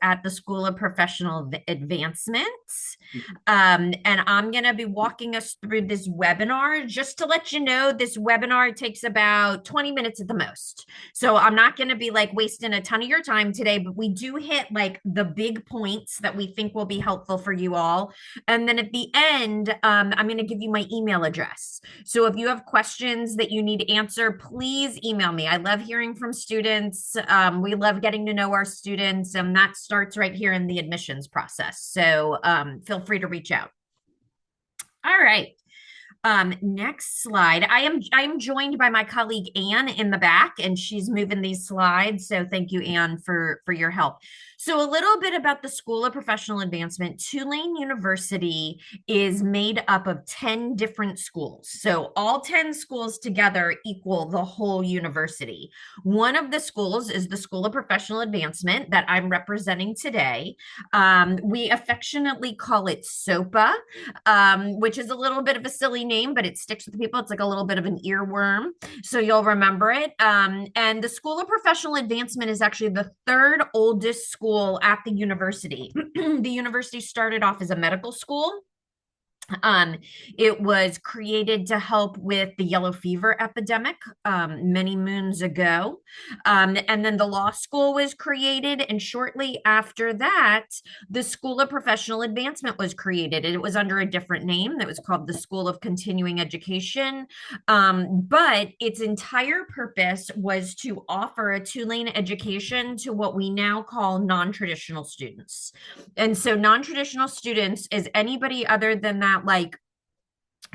at the School of Professional Advancement. And I'm going to be walking us through this webinar. Just to let you know, this webinar takes about 20 minutes at the most. So I'm not going to be like wasting a ton of your time today, but we do hit like the big points that we think will be helpful for you all. And then at the end, I'm going to give you my email address. So if you have questions that you need answered, please email me. I love hearing from students. We love getting to know our students, and that starts right here in the admissions process. So feel free to reach out. All right. Next slide. I am joined by my colleague Anne in the back, and she's moving these slides. So thank you, Anne, for your help. So a little bit about the School of Professional Advancement. Tulane University is made up of 10 different schools. So all 10 schools together equal the whole university. One of the schools is the School of Professional Advancement that I'm representing today. We affectionately call it SoPA, which is a little bit of a silly name, but it sticks with people. It's like a little bit of an earworm, so you'll remember it. And the School of Professional Advancement is actually the third oldest school at the university. The university started off as a medical school. It was created to help with the yellow fever epidemic many moons ago. And then the law school was created. And shortly after that, the School of Professional Advancement was created. It was under a different name that was called the School of Continuing Education. But its entire purpose was to offer a Tulane education to what we now call non-traditional students. And so non-traditional students is anybody other than that, like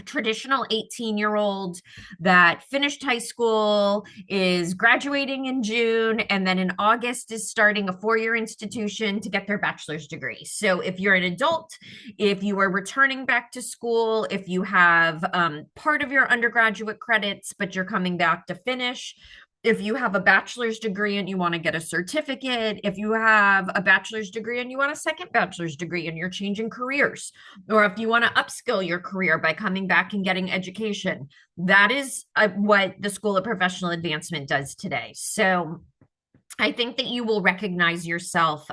traditional 18-year-old that finished high school, is graduating in June, and then in August is starting a four-year institution to get their bachelor's degree. So if you're an adult, if you are returning back to school, if you have part of your undergraduate credits, but you're coming back to finish, if you have a bachelor's degree and you want to get a certificate, if you have a bachelor's degree and you want a second bachelor's degree and you're changing careers, or if you want to upskill your career by coming back and getting education, that is what the School of Professional Advancement does today. So I think that you will recognize yourself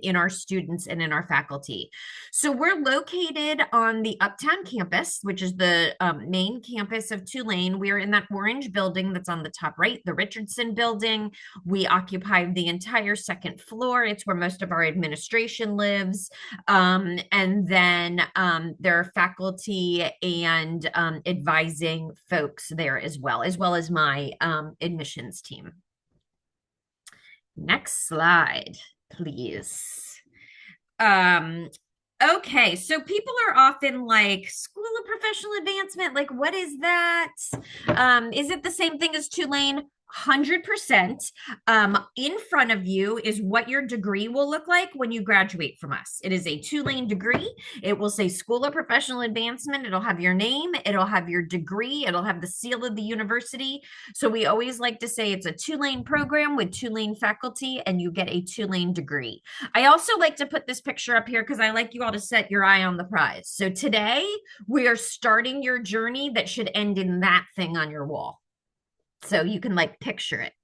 in our students and in our faculty. So we're located on the Uptown campus, which is the main campus of Tulane. We're in that orange building that's on the top right, the Richardson building. We occupy the entire second floor. It's where most of our administration lives. And then there are faculty and advising folks there as well as my admissions team. Next slide, please. Okay, so people are often like, School of Professional Advancement, like, what is that? Is it the same thing as Tulane? 100%. In front of you is what your degree will look like when you graduate from us. It is a Tulane degree. It will say School of Professional Advancement. It'll have your name. It'll have your degree. It'll have the seal of the university. So we always like to say it's a Tulane program with Tulane faculty, and you get a Tulane degree. I also like to put this picture up here because I like you all to set your eye on the prize. So today we are starting your journey that should end in that thing on your wall. So you can like picture it.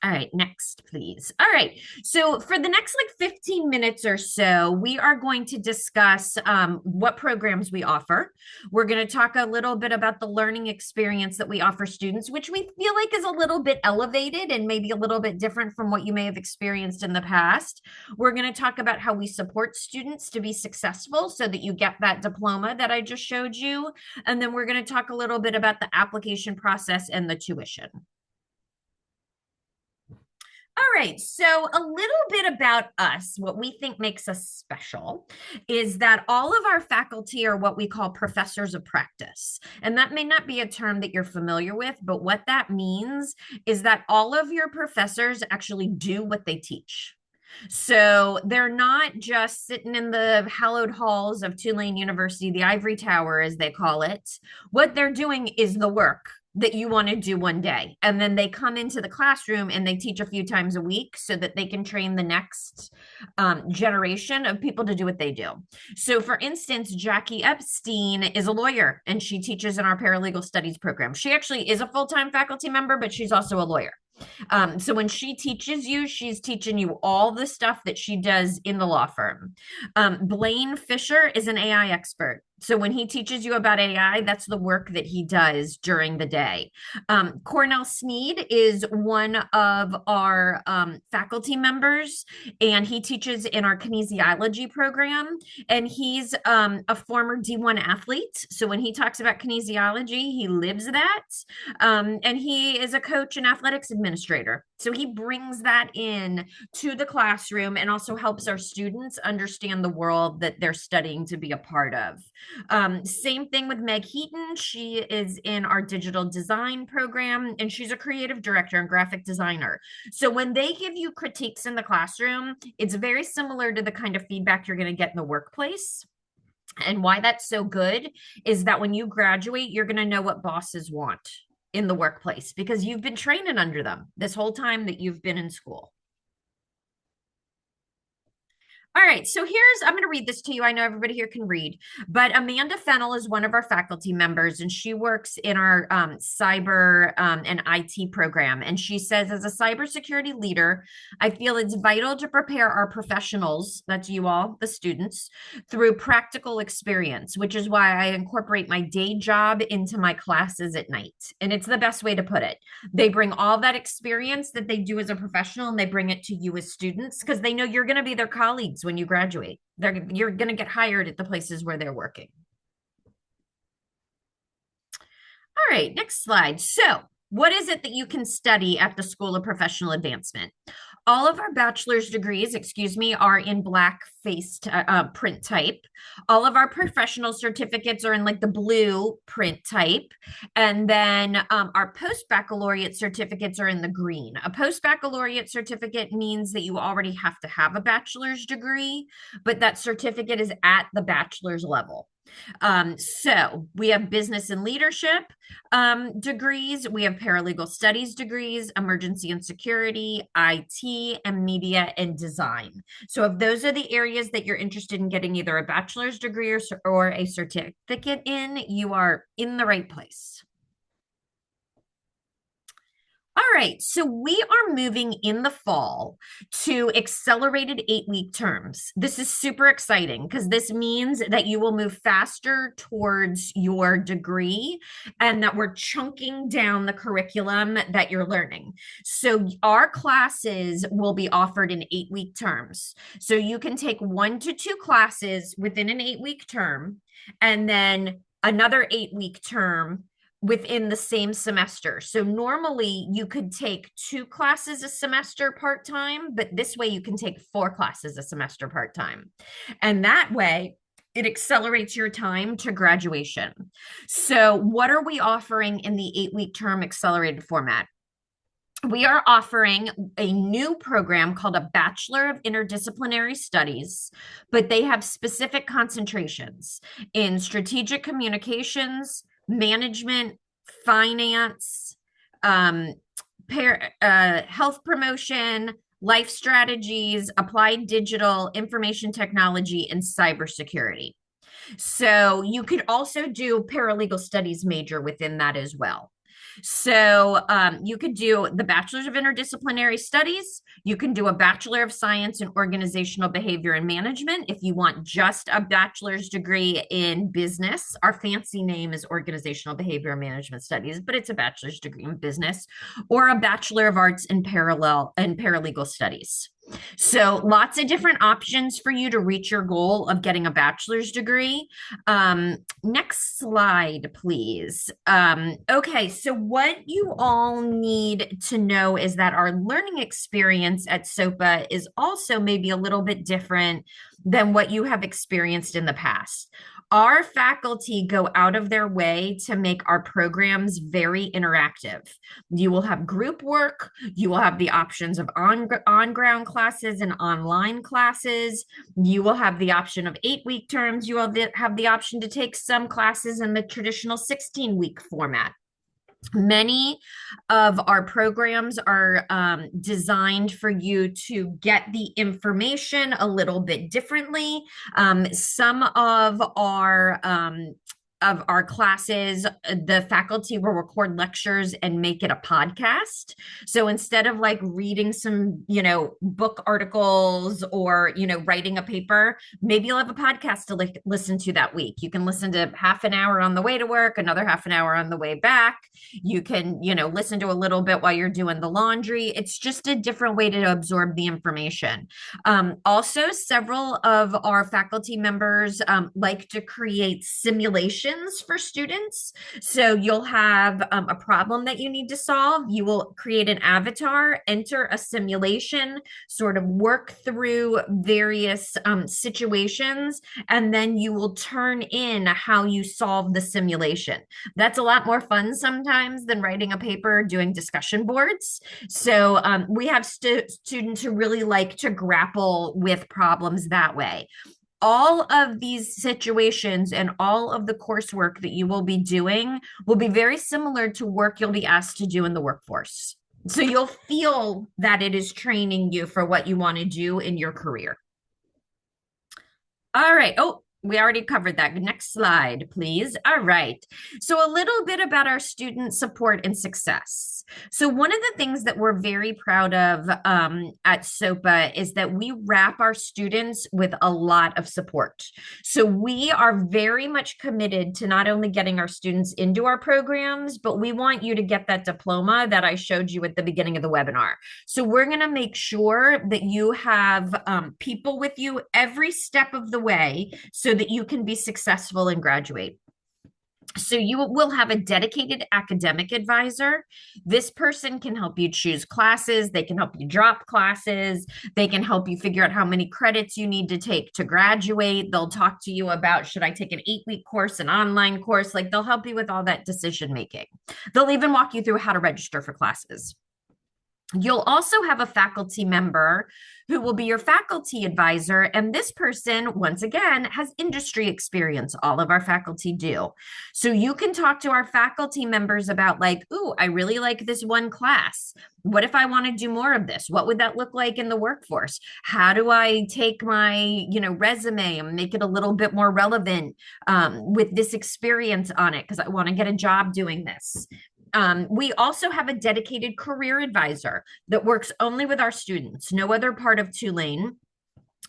All right, next, please. All right, so for the next like 15 minutes or so, we are going to discuss what programs we offer. We're going to talk a little bit about the learning experience that we offer students, which we feel like is a little bit elevated and maybe a little bit different from what you may have experienced in the past. We're going to talk about how we support students to be successful so that you get that diploma that I just showed you. And then we're going to talk a little bit about the application process and the tuition. All right, so a little bit about us, what we think makes us special is that all of our faculty are what we call professors of practice. And that may not be a term that you're familiar with, but what that means is that all of your professors actually do what they teach. So they're not just sitting in the hallowed halls of Tulane University, the ivory tower, as they call it. What they're doing is the work that you want to do one day. And then they come into the classroom and they teach a few times a week so that they can train the next generation of people to do what they do. So for instance, Jackie Epstein is a lawyer and she teaches in our paralegal studies program. She actually is a full-time faculty member, but she's also a lawyer. So when she teaches you, she's teaching you all the stuff that she does in the law firm. Blaine Fisher is an AI expert. So when he teaches you about AI, that's the work that he does during the day. Cornell Sneed is one of our faculty members, and he teaches in our kinesiology program. And he's a former D1 athlete. So when he talks about kinesiology, he lives that. And he is a coach and athletics administrator. So he brings that in to the classroom and also helps our students understand the world that they're studying to be a part of. Same thing with Meg Heaton. She is in our digital design program, and she's a creative director and graphic designer. So when they give you critiques in the classroom, it's very similar to the kind of feedback you're going to get in the workplace. And why that's so good is that when you graduate, you're going to know what bosses want in the workplace because you've been training under them this whole time that you've been in school. All right, so I'm going to read this to you. I know everybody here can read, but Amanda Fennell is one of our faculty members, and she works in our cyber and IT program. And she says, as a cybersecurity leader, I feel it's vital to prepare our professionals, that's you all, the students, through practical experience, which is why I incorporate my day job into my classes at night. And it's the best way to put it. They bring all that experience that they do as a professional and they bring it to you as students because they know you're going to be their colleagues when you graduate. You're going to get hired at the places where they're working. All right, next slide. So, what is it that you can study at the School of Professional Advancement? All of our bachelor's degrees, are in black-faced print type. All of our professional certificates are in like the blue print type. And then our post-baccalaureate certificates are in the green. A post-baccalaureate certificate means that you already have to have a bachelor's degree, but that certificate is at the bachelor's level. So we have business and leadership degrees, we have paralegal studies degrees, emergency and security, IT, and media and design. So if those are the areas that you're interested in getting either a bachelor's degree or a certificate in, you are in the right place. All right, so we are moving in the fall to accelerated 8-week terms. This is super exciting because this means that you will move faster towards your degree and that we're chunking down the curriculum that you're learning. So our classes will be offered in 8-week terms. So you can take 1 to 2 classes within an 8-week term and then another 8-week term within the same semester. So normally you could take 2 classes a semester part-time, but this way you can take 4 classes a semester part-time. And that way it accelerates your time to graduation. So what are we offering in the 8-week term accelerated format? We are offering a new program called a Bachelor of Interdisciplinary Studies, but they have specific concentrations in strategic communications, management, finance, health promotion, life strategies, applied digital, information technology, and cybersecurity. So you could also do paralegal studies major within that as well. So you could do the Bachelor's of Interdisciplinary Studies. You can do a Bachelor of Science in Organizational Behavior and Management if you want just a bachelor's degree in business. Our fancy name is Organizational Behavior and Management Studies, but it's a bachelor's degree in business, or a Bachelor of Arts in Paralegal Studies. So lots of different options for you to reach your goal of getting a bachelor's degree. Next slide, please. Okay, so what you all need to know is that our learning experience at SoPA is also maybe a little bit different than what you have experienced in the past. Our faculty go out of their way to make our programs very interactive. You will have group work, you will have the options of on-ground classes and online classes, you will have the option of 8-week terms, you will have the option to take some classes in the traditional 16-week format. Many of our programs are designed for you to get the information a little bit differently. Some of our of our classes, the faculty will record lectures and make it a podcast. So instead of like reading some, book articles or, writing a paper, maybe you'll have a podcast to listen to that week. You can listen to half an hour on the way to work, another half an hour on the way back. You can, listen to a little bit while you're doing the laundry. It's just a different way to absorb the information. Also, several of our faculty members like to create simulations for students. So you'll have a problem that you need to solve. You will create an avatar, enter a simulation, sort of work through various situations, and then you will turn in how you solve the simulation. That's a lot more fun sometimes than writing a paper, doing discussion boards. So we have students who really like to grapple with problems that way. All of these situations and all of the coursework that you will be doing will be very similar to work you'll be asked to do in the workforce. So you'll feel that it is training you for what you want to do in your career. All right. Oh, we already covered that. Next slide, please. All right. So a little bit about our student support and success. So one of the things that we're very proud of at SoPA is that we wrap our students with a lot of support. So we are very much committed to not only getting our students into our programs, but we want you to get that diploma that I showed you at the beginning of the webinar. So we're going to make sure that you have people with you every step of the way so that you can be successful and graduate. So you will have a dedicated academic advisor. This person can help you choose classes. They can help you drop classes. They can help you figure out how many credits you need to take to graduate. They'll talk to you about, should I take an 8-week course, an online course? Like they'll help you with all that decision making. They'll even walk you through how to register for classes. You'll also have a faculty member who will be your faculty advisor. And this person, once again, has industry experience. All of our faculty do. So you can talk to our faculty members about like, ooh, I really like this one class. What if I want to do more of this? What would that look like in the workforce? How do I take my, resume and make it a little bit more relevant with this experience on it? Because I want to get a job doing this. We also have a dedicated career advisor that works only with our students, no other part of Tulane.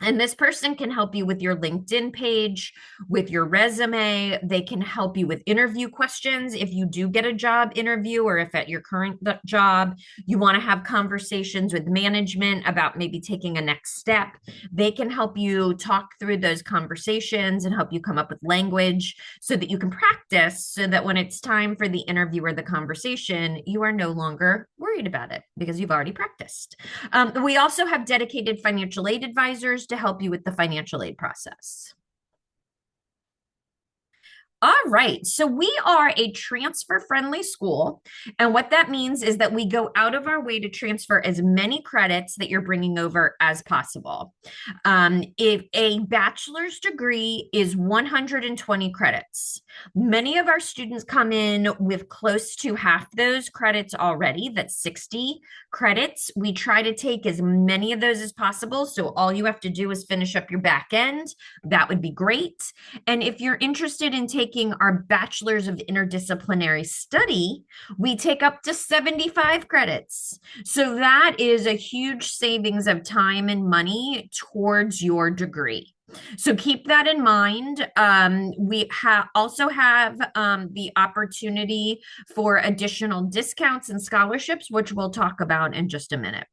And this person can help you with your LinkedIn page, with your resume. They can help you with interview questions. If you do get a job interview or if at your current job, you want to have conversations with management about maybe taking a next step, they can help you talk through those conversations and help you come up with language so that you can practice so that when it's time for the interview or the conversation, you are no longer worried about it because you've already practiced. We also have dedicated financial aid advisors to help you with the financial aid process. All right, so we are a transfer-friendly school, and what that means is that we go out of our way to transfer as many credits that you're bringing over as possible. If a bachelor's degree is 120 credits, many of our students come in with close to half those credits already. That's 60 credits. We try to take as many of those as possible, so all you have to do is finish up your back end. That would be great. And if you're interested in taking our Bachelor's of Interdisciplinary Study, we take up to 75 credits. So that is a huge savings of time and money towards your degree. So keep that in mind. We also have the opportunity for additional discounts and scholarships, which we'll talk about in just a minute.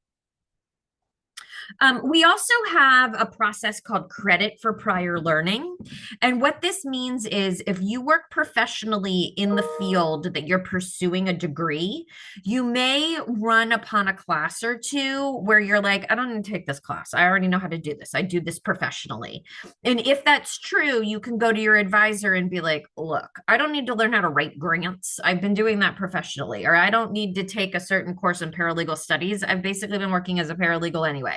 We also have a process called credit for prior learning. And what this means is if you work professionally in the field that you're pursuing a degree, you may run upon a class or two where you're like, I don't need to take this class. I already know how to do this. I do this professionally. And if that's true, you can go to your advisor and be like, look, I don't need to learn how to write grants. I've been doing that professionally. Or I don't need to take a certain course in paralegal studies. I've basically been working as a paralegal anyway.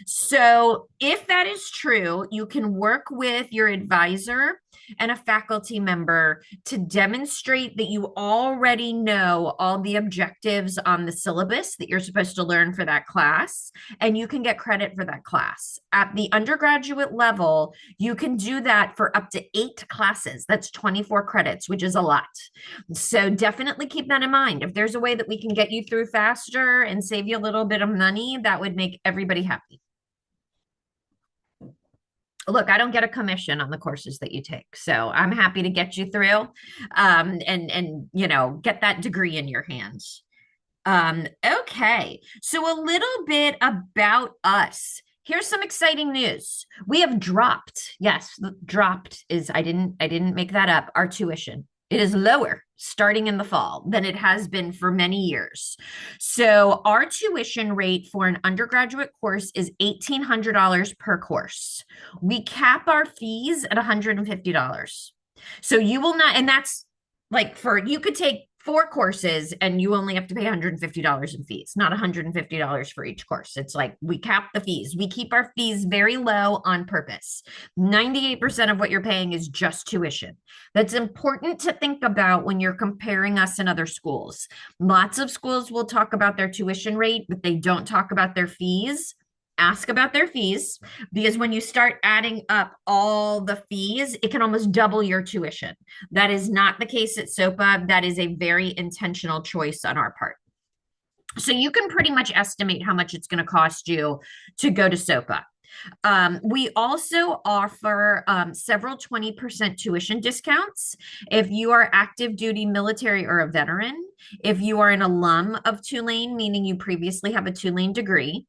So if that is true, you can work with your advisor and a faculty member to demonstrate that you already know all the objectives on the syllabus that you're supposed to learn for that class, and you can get credit for that class. At the undergraduate level, you can do that for up to 8 classes. That's 24 credits, which is a lot. So definitely keep that in mind. If there's a way that we can get you through faster and save you a little bit of money, that would make everybody happy. Look, I don't get a commission on the courses that you take, so I'm happy to get you through, and get that degree in your hands. Okay, so a little bit about us. Here's some exciting news. We have dropped. Yes, dropped is I didn't make that up. Our tuition. It is lower starting in the fall than it has been for many years. So our tuition rate for an undergraduate course is $1,800 per course. We cap our fees at $150. So you will not, and that's like you could take 4 courses and you only have to pay $150 in fees, not $150 for each course. It's like we cap the fees. We keep our fees very low on purpose. 98% of what you're paying is just tuition. That's important to think about when you're comparing us and other schools. Lots of schools will talk about their tuition rate, but they don't talk about their fees. Ask about their fees, because when you start adding up all the fees, it can almost double your tuition. That is not the case at SoPA. That is a very intentional choice on our part. So you can pretty much estimate how much it's going to cost you to go to SoPA. We also offer several 20% tuition discounts if you are active duty military or a veteran, if you are an alum of Tulane, meaning you previously have a Tulane degree,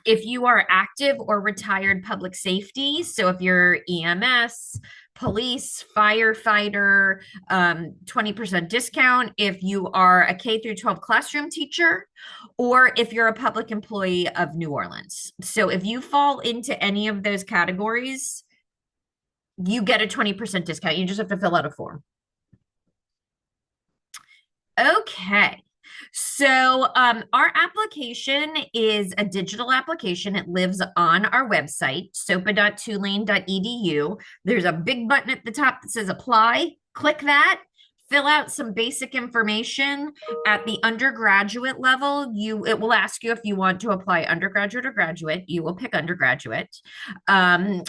if you are active or retired public safety, so if you're EMS, police, firefighter, 20% discount if you are a K through 12 classroom teacher, or if you're a public employee of New Orleans. So if you fall into any of those categories, you get a 20% discount. You just have to fill out a form. Okay. So our application is a digital application. It lives on our website, sopa.tulane.edu. There's a big button at the top that says apply. Click that. Fill out some basic information. At the undergraduate level, it will ask you if you want to apply undergraduate or graduate. You will pick undergraduate.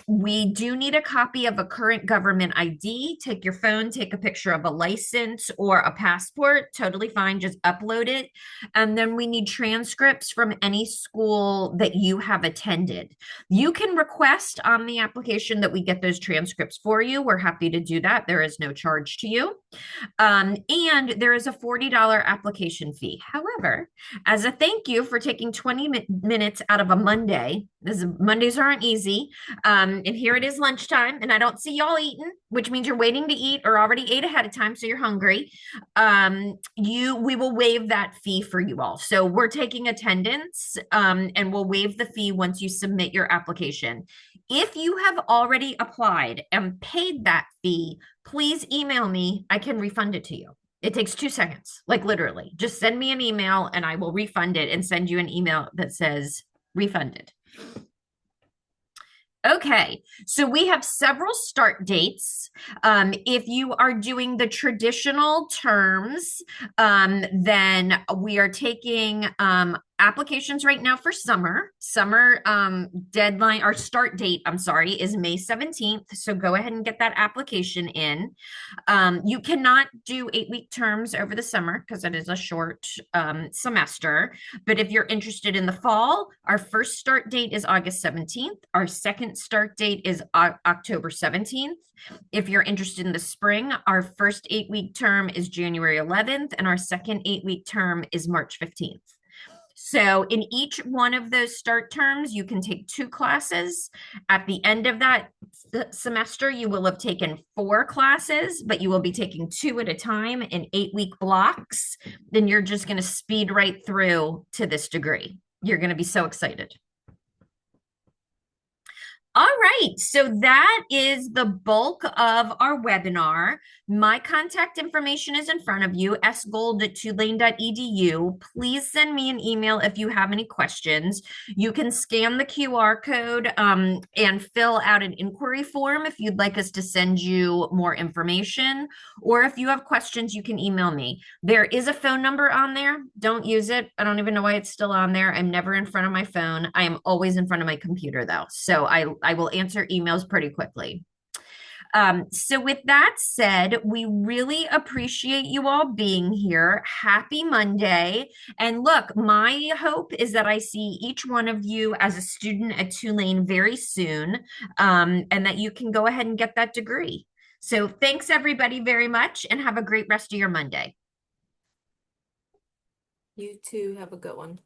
We do need a copy of a current government ID. Take your phone, take a picture of a license or a passport. Totally fine. Just upload it. And then we need transcripts from any school that you have attended. You can request on the application that we get those transcripts for you. We're happy to do that. There is no charge to you. And there is a $40 application fee. However, as a thank you for taking 20 minutes out of a Monday, Mondays aren't easy. And here it is lunchtime, and I don't see y'all eating, which means you're waiting to eat or already ate ahead of time, so you're hungry. We will waive that fee for you all. So we're taking attendance, and we'll waive the fee once you submit your application. If you have already applied and paid that fee, please email me. I can refund it to you. It takes 2 seconds, like literally. Just send me an email and I will refund it and send you an email that says refunded. Okay, so we have several start dates. If you are doing the traditional terms, then we are taking applications right now for summer. Summer deadline, our start date, I'm sorry, is May 17th. So go ahead and get that application in. You cannot do 8-week terms over the summer because it is a short semester. But if you're interested in the fall, our first start date is August 17th. Our second start date is October 17th. If you're interested in the spring, our first 8-week term is January 11th, and our second 8-week term is March 15th. So in each one of those start terms, you can take 2 classes. At the end of that semester, you will have taken 4 classes, but you will be taking 2 at a time in 8-week blocks. Then you're just going to speed right through to this degree. You're going to be so excited. All right, so that is the bulk of our webinar. My contact information is in front of you, sgold@tulane.edu. Please send me an email if you have any questions. You can scan the QR code and fill out an inquiry form if you'd like us to send you more information, or if you have questions, you can email me. There is a phone number on there. Don't use it. I don't even know why it's still on there. I'm never in front of my phone. I am always in front of my computer though. So I will answer emails pretty quickly. So with that said, we really appreciate you all being here. Happy Monday. And look, my hope is that I see each one of you as a student at Tulane very soon, and that you can go ahead and get that degree. So thanks everybody very much and have a great rest of your Monday. You too have a good one.